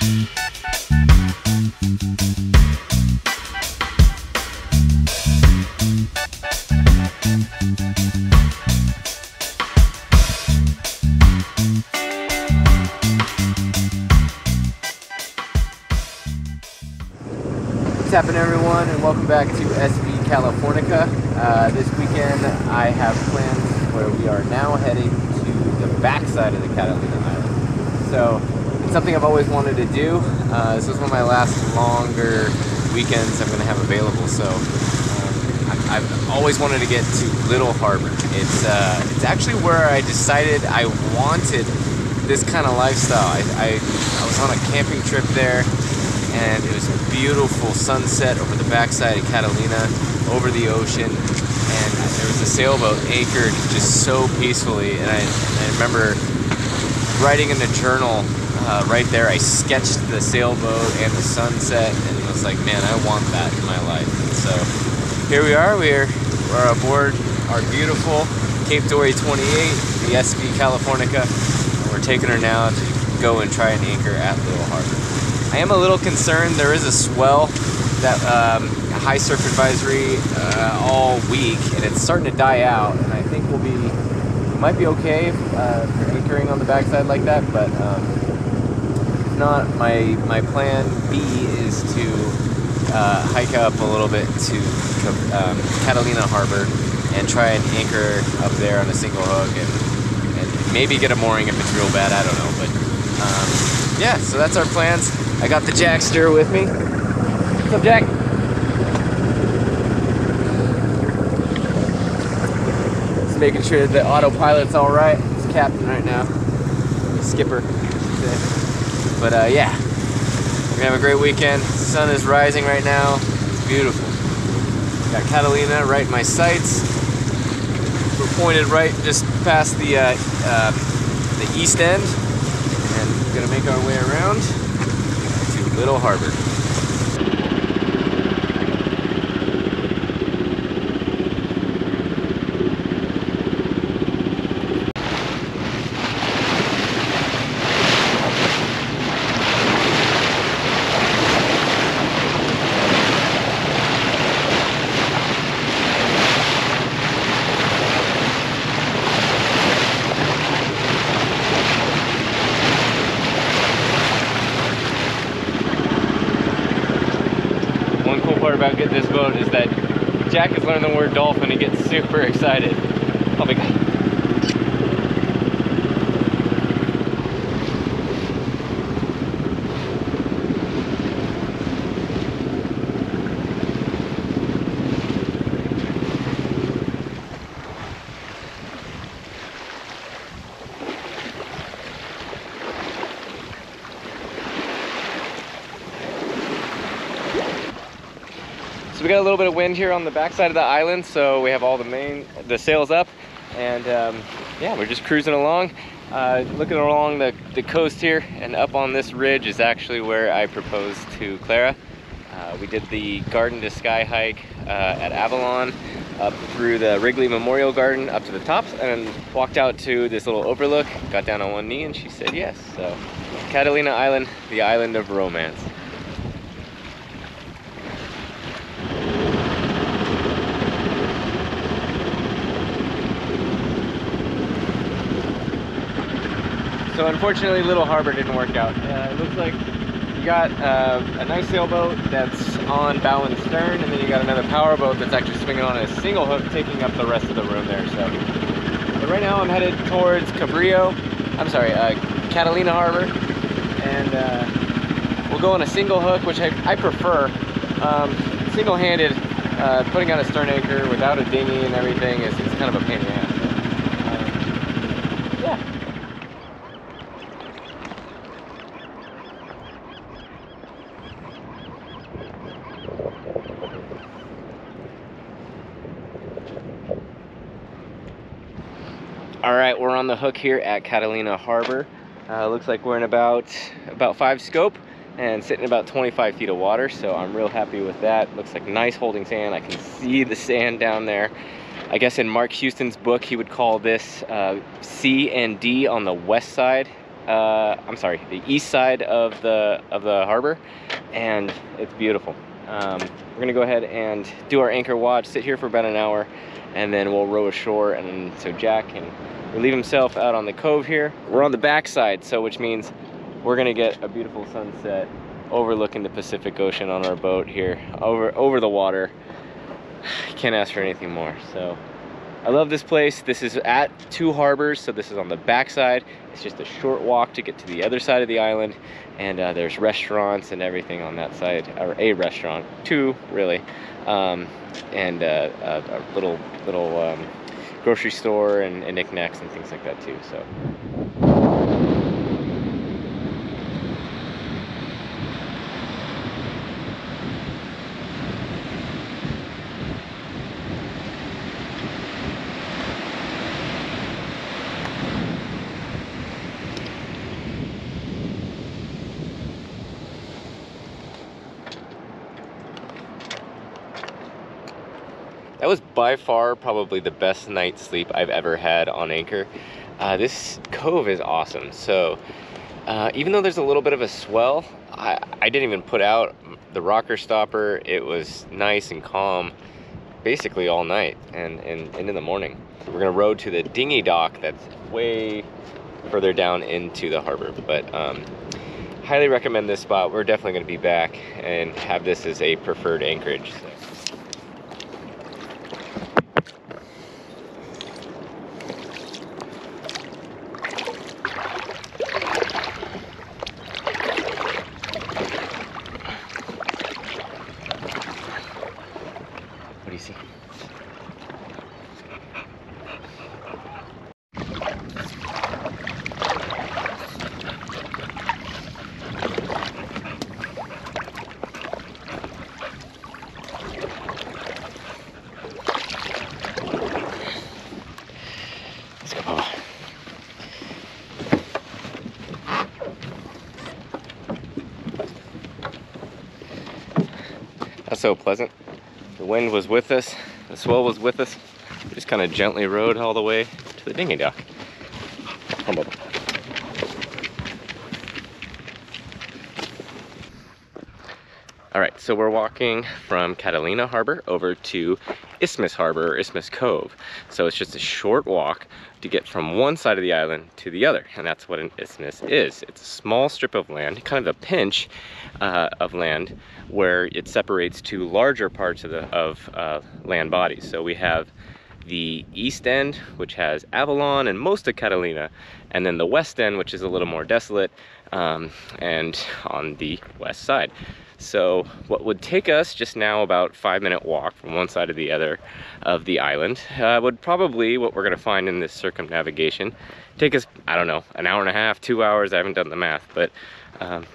What's happening, everyone, and welcome back to SV Californica. This weekend I have plans where we are now heading to the backside of the Catalina Island. So it's something I've always wanted to do. This is one of my last longer weekends I'm going to have available. So I've always wanted to get to Little Harbor. It's actually where I decided I wanted this kind of lifestyle. I was on a camping trip there, and it was a beautiful sunset over the backside of Catalina, over the ocean, and there was a sailboat anchored just so peacefully. And I remember writing in a journal right there. I sketched the sailboat and the sunset, and I was like, man, I want that in my life. And so here we are. We're aboard our beautiful Cape Dory 28, the SV Californica, and we're taking her now to go and try and anchor at Little Harbor. I am a little concerned. There is a swell, that high surf advisory all week, and it's starting to die out. And I think we might be okay if you're anchoring on the backside like that. But if not, my plan B is to hike up a little bit to Catalina Harbor and try and anchor up there on a single hook, and maybe get a mooring if it's real bad. I don't know, but yeah. So that's our plans. I got the Jackster with me. What's up, Jack? Just making sure that the autopilot's all right. He's captain right now. Skipper. But yeah, we're gonna have a great weekend. The sun is rising right now. It's beautiful. Got Catalina right in my sights. We're pointed right just past the east end, and we're gonna make our way around Little Harbor. About getting this boat is that Jack has learned the word dolphin. He gets super excited. Oh my God. We got a little bit of wind here on the backside of the island, so we have all the sails up, and yeah, we're just cruising along, looking along the coast here, and up on this ridge is actually where I proposed to Clara. We did the Garden to Sky hike at Avalon, up through the Wrigley Memorial Garden up to the top, and walked out to this little overlook, got down on one knee, and she said yes. So Catalina Island, the island of romance. So unfortunately, Little Harbor didn't work out. It looks like you got a nice sailboat that's on bow and stern, and then you got another power boat that's actually swinging on a single hook, taking up the rest of the room there. So, but right now I'm headed towards Catalina Harbor, and we'll go on a single hook, which I prefer. Single-handed, putting on a stern anchor without a dinghy and everything is kind of a pain in the ass. So, yeah. All right, we're on the hook here at Catalina Harbor. Looks like we're in about 5 scope and sitting about 25 feet of water, so I'm real happy with that. Looks like nice holding sand. I can see the sand down there. I guess in Mark Houston's book, he would call this C and D on the west side I'm sorry, the east side of the harbor, and it's beautiful. We're gonna go ahead and do our anchor watch, sit here for about an hour, and then we'll row ashore. And so Jack can relieve himself out on the cove here. We're on the backside, so which means we're gonna get a beautiful sunset overlooking the Pacific Ocean on our boat here, over the water. Can't ask for anything more. So I love this place. This is at two harbors, so this is on the backside. It's just a short walk to get to the other side of the island, and there's restaurants and everything on that side, or a restaurant, two really, and a little grocery store and knickknacks and things like that too. So. That was by far probably the best night's sleep I've ever had on anchor. This cove is awesome. So even though there's a little bit of a swell, I didn't even put out the rocker stopper. It was nice and calm basically all night and into the morning. We're gonna row to the dinghy dock that's way further down into the harbor, but highly recommend this spot. We're definitely gonna be back and have this as a preferred anchorage. So. What do you see? Let's go, Papa. That's so pleasant. The wind was with us, the swell was with us. We just kind of gently rowed all the way to the dinghy dock. Come on. All right, so we're walking from Catalina Harbor over to Isthmus Harbor, or Isthmus Cove. So it's just a short walk to get from one side of the island to the other, and that's what an isthmus is. It's a small strip of land, kind of a pinch of land, where it separates two larger parts of land bodies. So we have the east end, which has Avalon and most of Catalina, and then the west end, which is a little more desolate, and on the west side. So what would take us just now about 5-minute walk from one side to the other of the island would probably, what we're gonna find in this circumnavigation, take us, I don't know, an hour and a half, 2 hours. I haven't done the math, but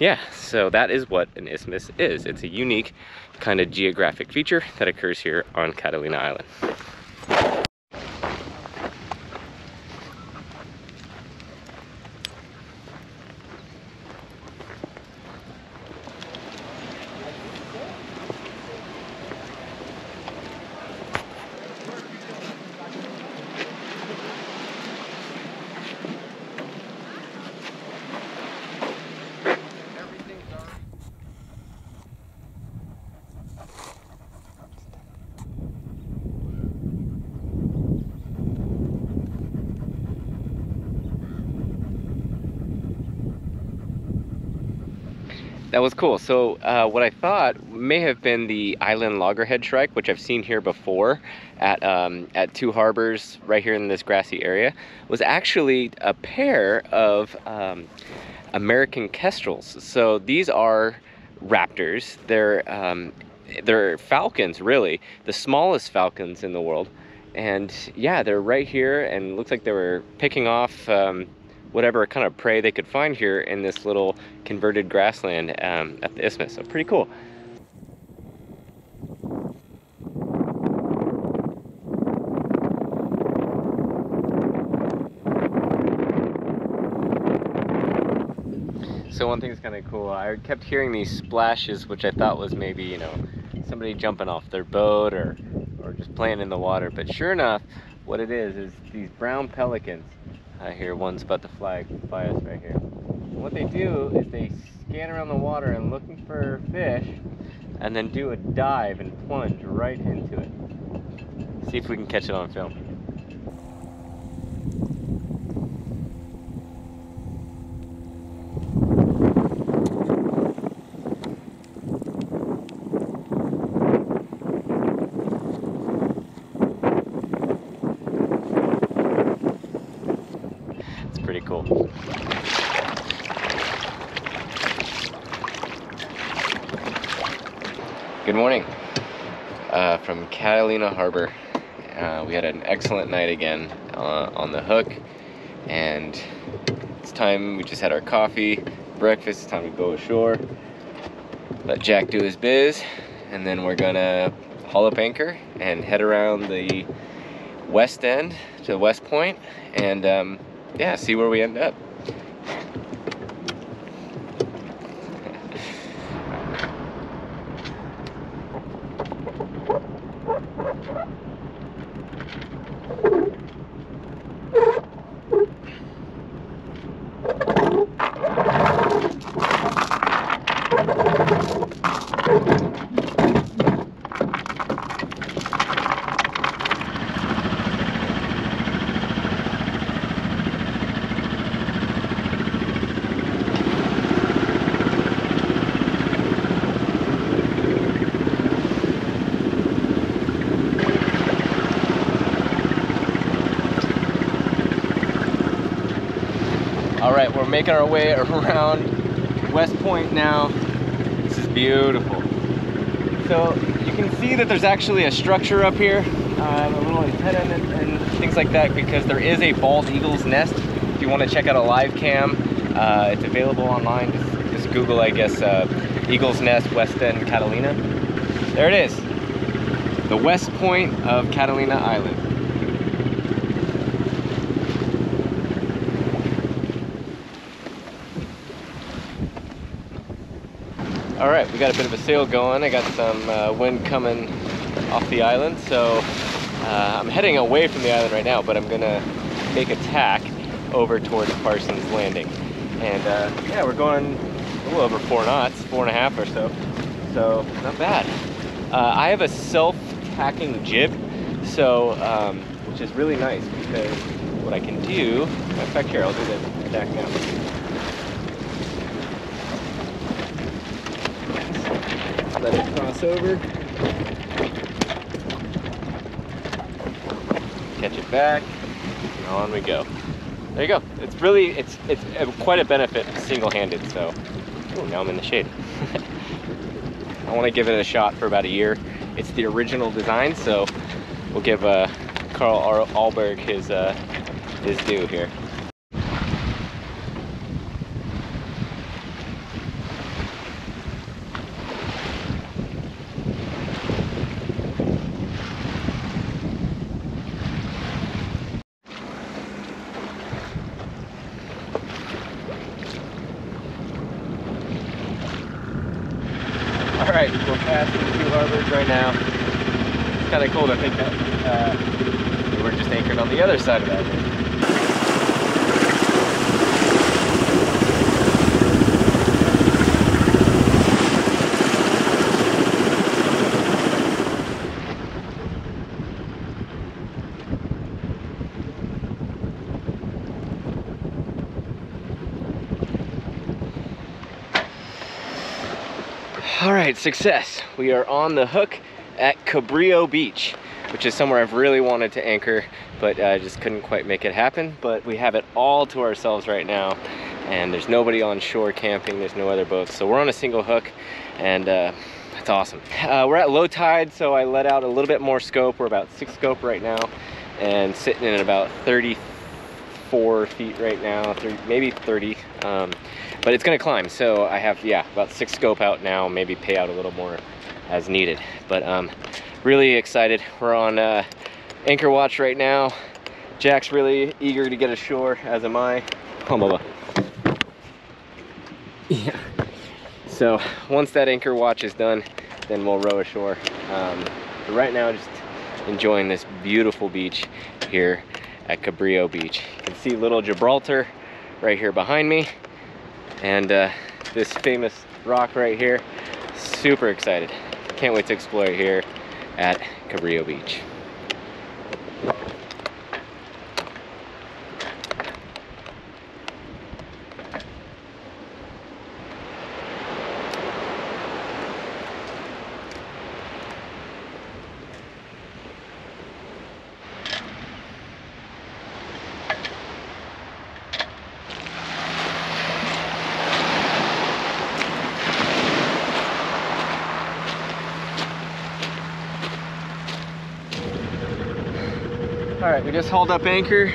yeah, so that is what an isthmus is. It's a unique kind of geographic feature that occurs here on Catalina Island. That was cool. So what I thought may have been the island loggerhead shrike, which I've seen here before at two harbors right here in this grassy area, was actually a pair of American kestrels. So these are raptors. They're falcons, really, the smallest falcons in the world. And yeah, they're right here, and looks like they were picking off whatever kind of prey they could find here in this little converted grassland at the isthmus. So pretty cool. So one thing that's kind of cool, I kept hearing these splashes, which I thought was maybe, you know, somebody jumping off their boat or just playing in the water. But sure enough, what it is these brown pelicans. Here, one's about to fly by us right here. they do is they scan around the water and looking for fish, and then do a dive and plunge right into it. See if we can catch it on film. It's pretty cool. Good morning from Catalina Harbor. We had an excellent night again on the hook, and it's time. We just had our coffee, breakfast. It's time to go ashore, let Jack do his biz, and then we're gonna haul up anchor and head around the west end to the west point, and yeah, see where we end up. All right, we're making our way around West Point now. This is beautiful. So you can see that there's actually a structure up here, a little antenna and things like that, because there is a bald eagle's nest. If you want to check out a live cam, it's available online. Just Google, I guess, Eagle's Nest, West End, Catalina. There it is, the West Point of Catalina Island. All right, we got a bit of a sail going. I got some wind coming off the island, so I'm heading away from the island right now, but I'm gonna make a tack over towards Parsons Landing. And yeah, we're going a little over 4 knots, 4.5 or so not bad. I have a self-tacking jib, so which is really nice, because what I can do, in fact, here, I'll do the tack now. Let it cross over, catch it back, and on we go. There you go. It's really, it's quite a benefit single-handed. So, ooh, now I'm in the shade. I want to give it a shot for about a year. It's the original design, so we'll give Carl Alberg his due here. Alright, we're passing the 2 harbors right now. It's kind of cool to think that we're just anchored on the other side of that. All right, success. We are on the hook at Cabrillo Beach, which is somewhere I've really wanted to anchor, but I just couldn't quite make it happen. But we have it all to ourselves right now, and there's nobody on shore camping. There's no other boats, so we're on a single hook, and that's awesome. We're at low tide, so I let out a little bit more scope. We're about 6 scope right now, and sitting in at about 34 feet right now, maybe 30. But it's gonna climb, so I have, yeah, about 6 scope out now, maybe pay out a little more as needed. But really excited. We're on anchor watch right now. Jack's really eager to get ashore, as am I. Oh, Bubba. Yeah. So once that anchor watch is done, then we'll row ashore. But right now, just enjoying this beautiful beach here at Cabrillo Beach. You can see little Gibraltar right here behind me. and this famous rock right here. Super excited. Can't wait to explore it here at Cabrillo Beach. All right, we just hauled up anchor,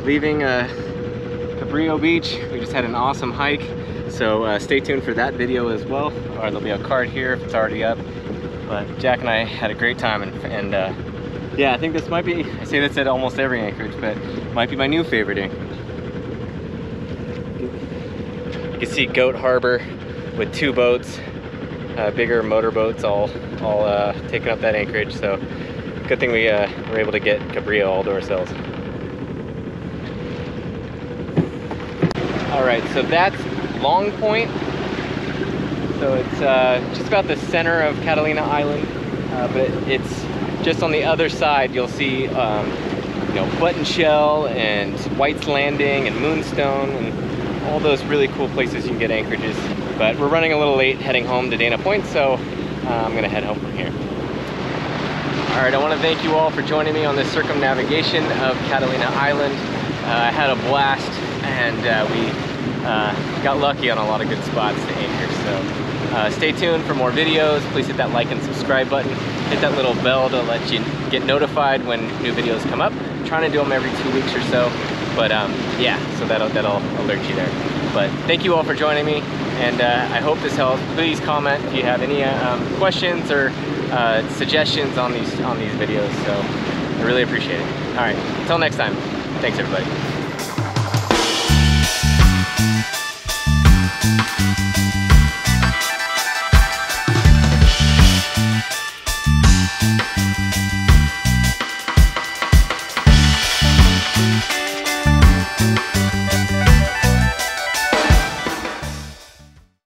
leaving Cabrillo Beach. We just had an awesome hike, so stay tuned for that video as well. Or there'll be a card here if it's already up. But Jack and I had a great time, and yeah, I think this might be, I say this at almost every anchorage, but it might be my new favorite anchorage. You can see Goat Harbor with 2 boats, bigger motor boats all taking up that anchorage. So good thing we were able to get Cabrillo all to ourselves. All right, so that's Long Point. So it's just about the center of Catalina Island, but it's just on the other side. You'll see, you know, Button Shell and White's Landing and Moonstone and all those really cool places you can get anchorages. But we're running a little late heading home to Dana Point, so I'm gonna head home from here. All right, I want to thank you all for joining me on this circumnavigation of Catalina Island. I had a blast, and we got lucky on a lot of good spots to anchor. So stay tuned for more videos. Please hit that like and subscribe button. Hit that little bell to let you get notified when new videos come up. I'm trying to do them every 2 weeks or so, but yeah, so that'll alert you there. But thank you all for joining me, and I hope this helps. Please comment if you have any questions or suggestions on these videos, so I really appreciate it. All right, until next time, thanks everybody.